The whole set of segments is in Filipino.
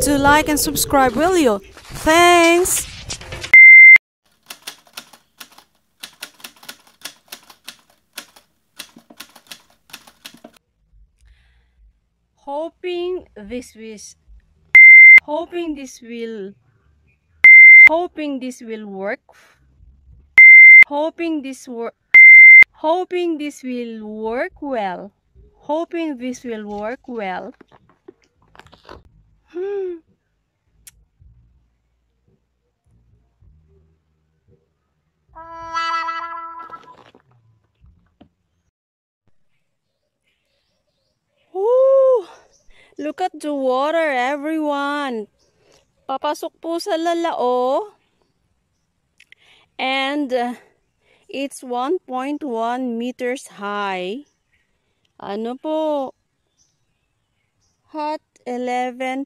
to like and subscribe, will you? Thanks! Hoping this will work. Hoping this will work well. Hoping this will work well. Woo! Look at the water, everyone. Papasok po sa Lalao. And it's 1.1 meters high. Ano po? Past 11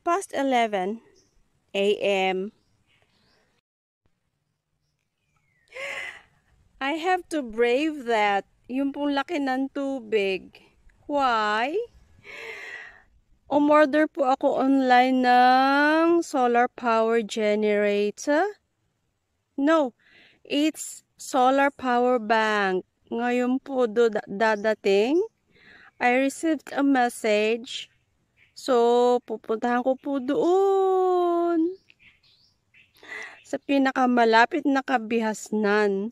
a.m. I have to brave that. Yung pong laki ng tubig. Why? Umorder po ako online ng solar power generator. No, it's solar power bank. Ngayon po dadating. I received a message. So, pupuntahan ko po doon. Sa pinakamalapit na kabihasnan.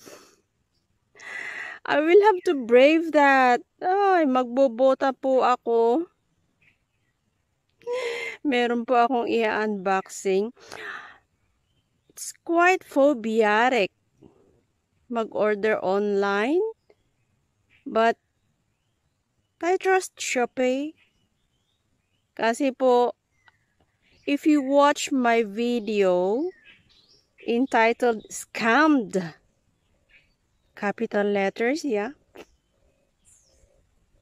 I will have to brave that. Ay, magbobota po ako. Meron po akong i-unboxing. It's quite phobiatic mag-order online. But, I trust Shopee. Kasi po, if you watch my video entitled Scammed, capital letters, yeah.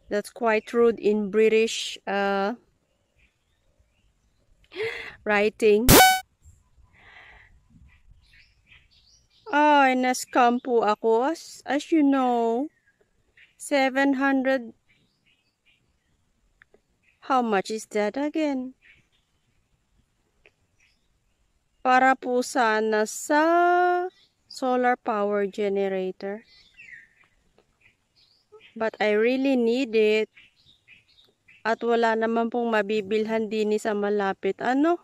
That's quite rude in British writing. Ay, na-scam po ako. As you know, 700. How much is that again? Para po sana sa solar power generator. But I really need it. At wala naman pong mabibilhan din sa malapit. Ano?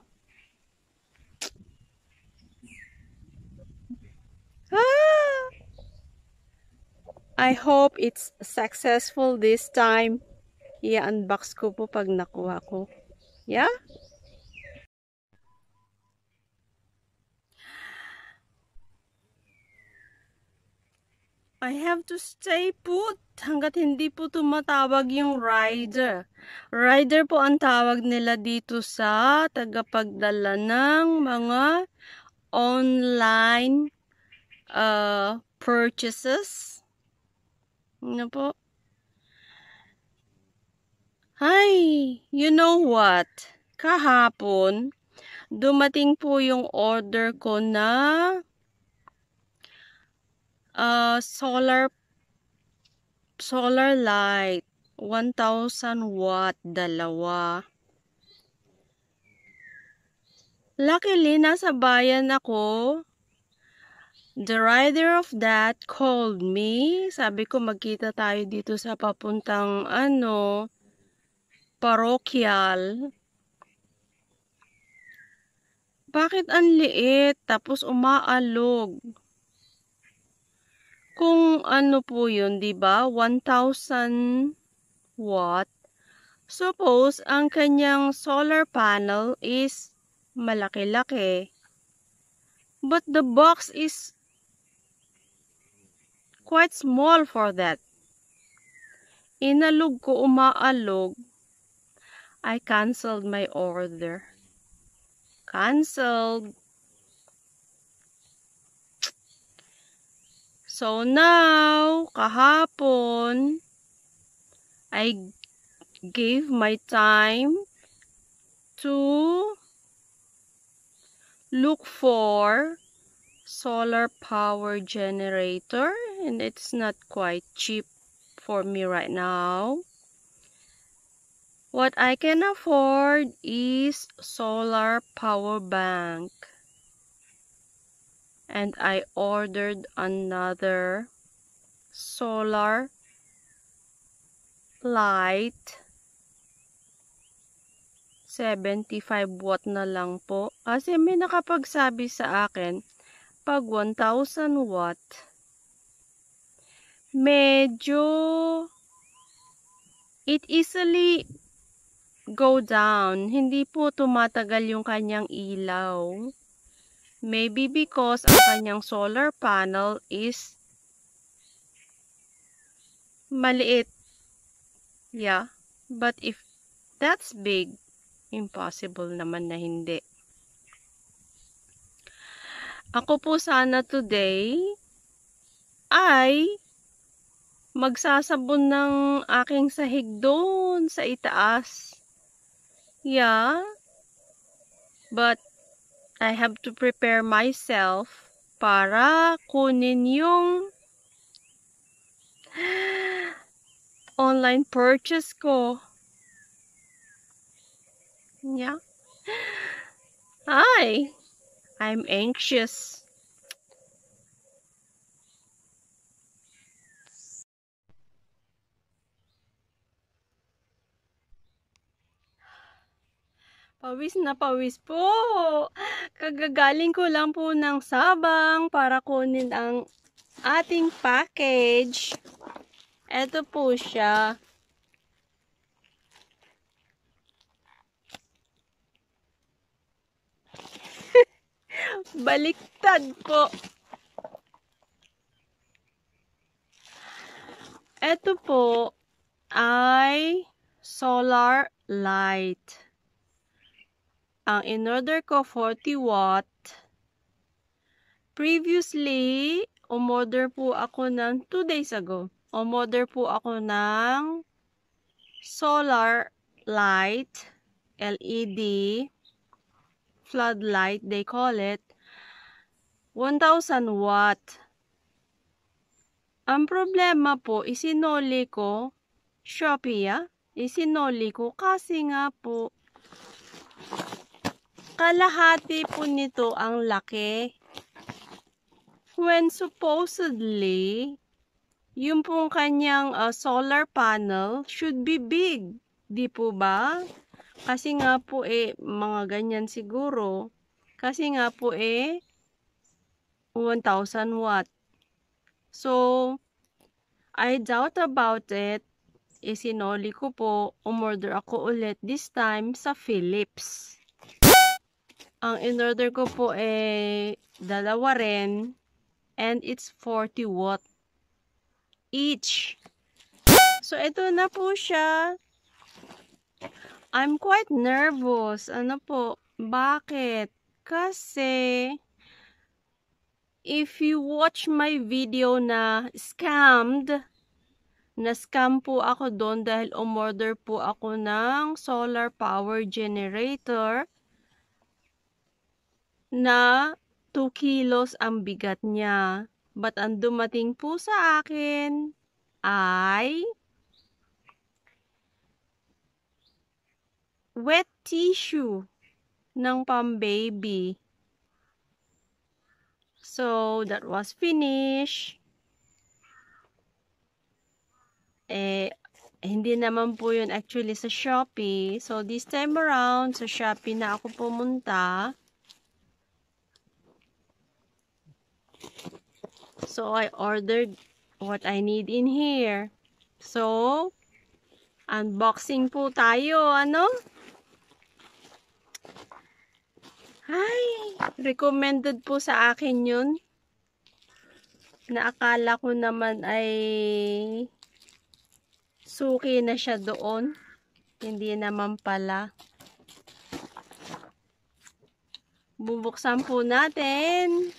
I hope it's successful this time. I-unbox ko po pag nakuha ko. Yeah? I have to stay put hanggat hindi po tumatawag yung rider. Rider po ang tawag nila dito sa tagapagdala ng mga online purchases. Ano po? Hi, you know what? Kahapon, dumating po yung order ko na solar light 1,000 watt, dalawa. Luckily, nasa bayan ako. The rider of that called me. Sabi ko, magkita tayo dito sa papuntang parokyal. Bakit ang liit? Tapos umaalog. Kung ano po yun, diba? 1,000 watt. Suppose, ang kanyang solar panel is malaki-laki. But the box is quite small for that. Inalog ko, umaalog. I canceled my order. Canceled. So now, kahapon, I gave my time to look for solar power generator, and it's not quite cheap for me right now. What I can afford is solar power bank. And I ordered another solar light. 75 watt na lang po. Kasi may nakapagsabi sa akin, pag 1,000 watt, medyo it easily go down. Hindi po tumatagal yung kanyang ilaw. Maybe because ang kanyang solar panel is maliit. Yeah. But if that's big, impossible naman na hindi. Ako po sana today ay magsasabon ng aking sahig doon sa itaas. Yeah. But I have to prepare myself para kunin yung online purchase ko. Yeah. Hi. I'm anxious. Pawis na pawis po. Kagagaling ko lang po ng Sabang para kunin ang ating package. Ito po siya. Baliktad po. Ito po ay solar light. Ang in-order ko 40 watt. Previously, umorder po ako ng 2 days ago. Umorder po ako ng solar light, LED, floodlight, they call it, 1,000 watt. Ang problema po, isinoli ko, Shopee isinoli ko kasi nga po, kalahati po nito ang laki. When supposedly, yung pong kanyang solar panel should be big. Di po ba? Kasi nga po mga ganyan siguro. Kasi nga po 1,000 watt. So, I doubt about it. Isinoli ko po, umorder ako ulit this time sa Philips. Ang in-order ko po dalawa rin and it's 40 watt each. So, ito na po siya. I'm quite nervous. Ano po? Bakit? Kasi if you watch my video na scam po ako doon dahil umorder po ako ng solar power generator na 2 kilos ang bigat niya. But ang dumating po sa akin ay wet tissue ng pang-baby. So, that was finished. Hindi naman po yun actually sa Shopee. So, this time around, sa Shopee na ako pumunta. So, I ordered what I need in here. So, unboxing po tayo, ano? Ay, recommended po sa akin yun. Na akala ko naman ay suki na siya doon. Hindi naman pala. Bubuksan po natin.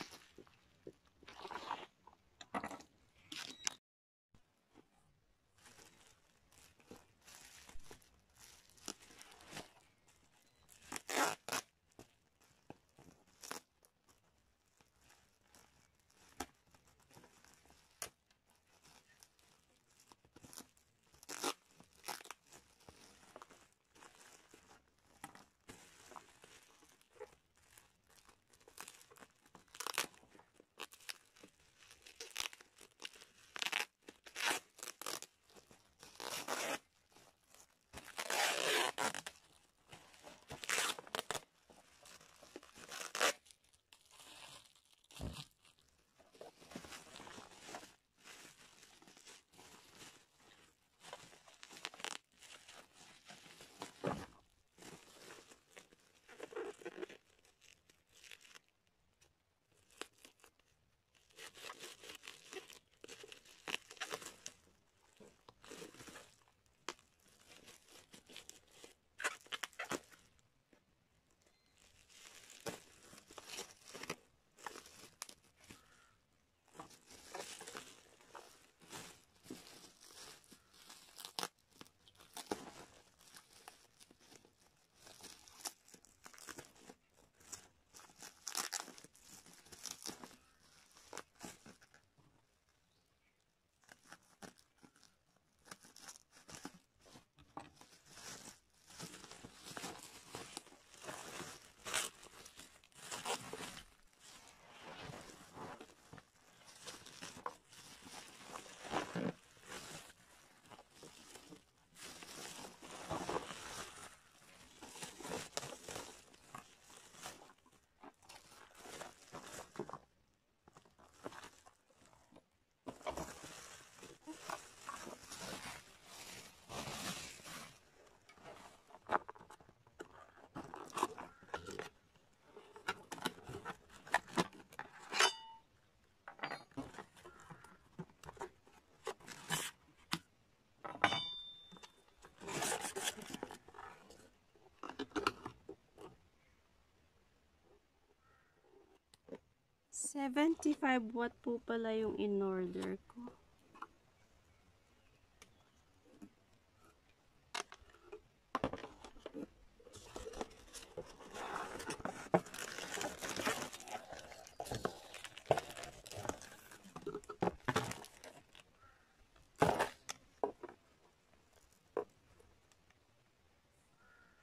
75 watt po pala yung in-order ko.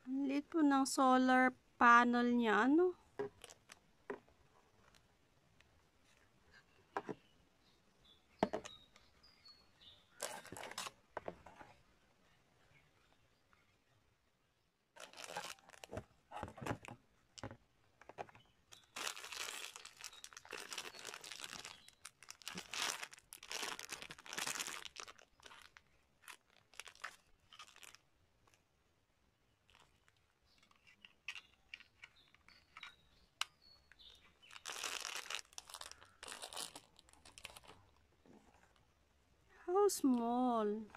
Ang liit po ng solar panel niya, ano? How small.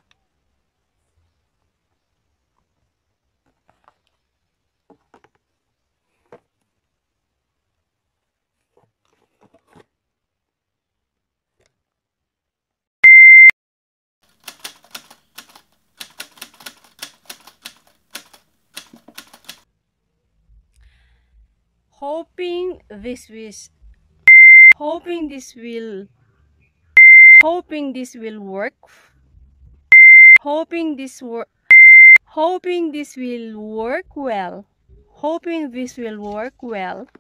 Hoping this will work. Hoping this will work well. Hoping this will work well.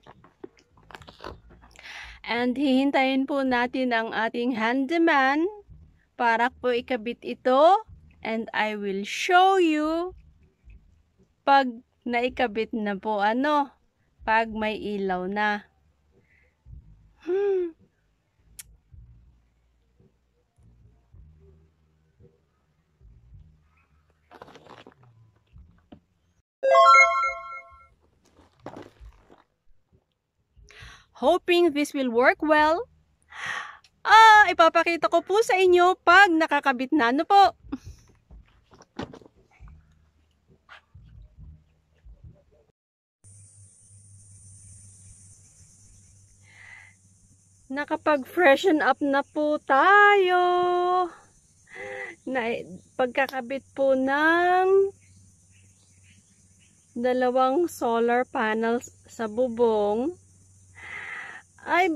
And hihintayin po natin ang ating handyman para po ikabit ito. And I will show you pag naikabit na po pag may ilaw na. Hoping this will work well. Ipapakita ko po sa inyo pag nakakabit na po. Nakapag-freshen up na po tayo. Pagkakabit po ng dalawang solar panels sa bubong. I've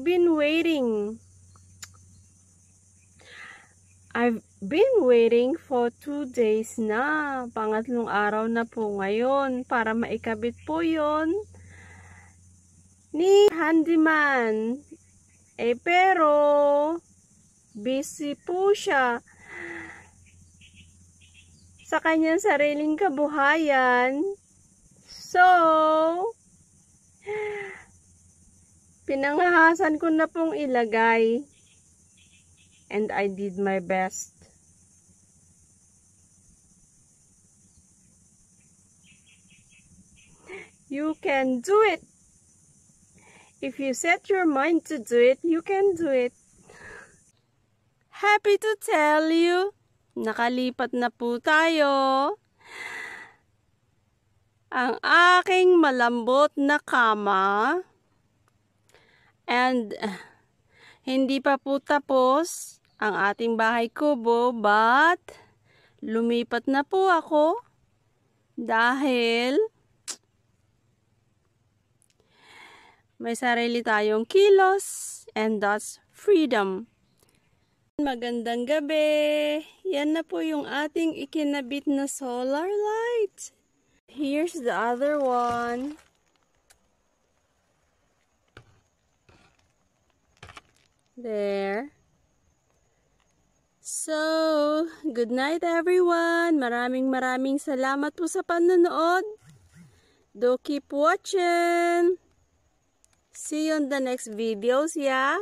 been waiting. I've been waiting for 2 days na. Pangatlong araw na po ngayon para maikabit po yon ni handyman. Pero busy po siya sa kanyang sariling kabuhayan. So, pinangahasan ko na pong ilagay. And I did my best. You can do it. If you set your mind to do it, you can do it. Happy to tell you, nakalipat na po tayo. Ang aking malambot na kama. And hindi pa po tapos ang ating bahay kubo, but lumipat na po ako dahil may sarili tayong kilos, and that's freedom. Magandang gabi. Yan na po yung ating ikinabit na solar light. Here's the other one. There. So, good night everyone. Maraming salamat po sa panonood. Do keep watching. See you on the next videos, yeah?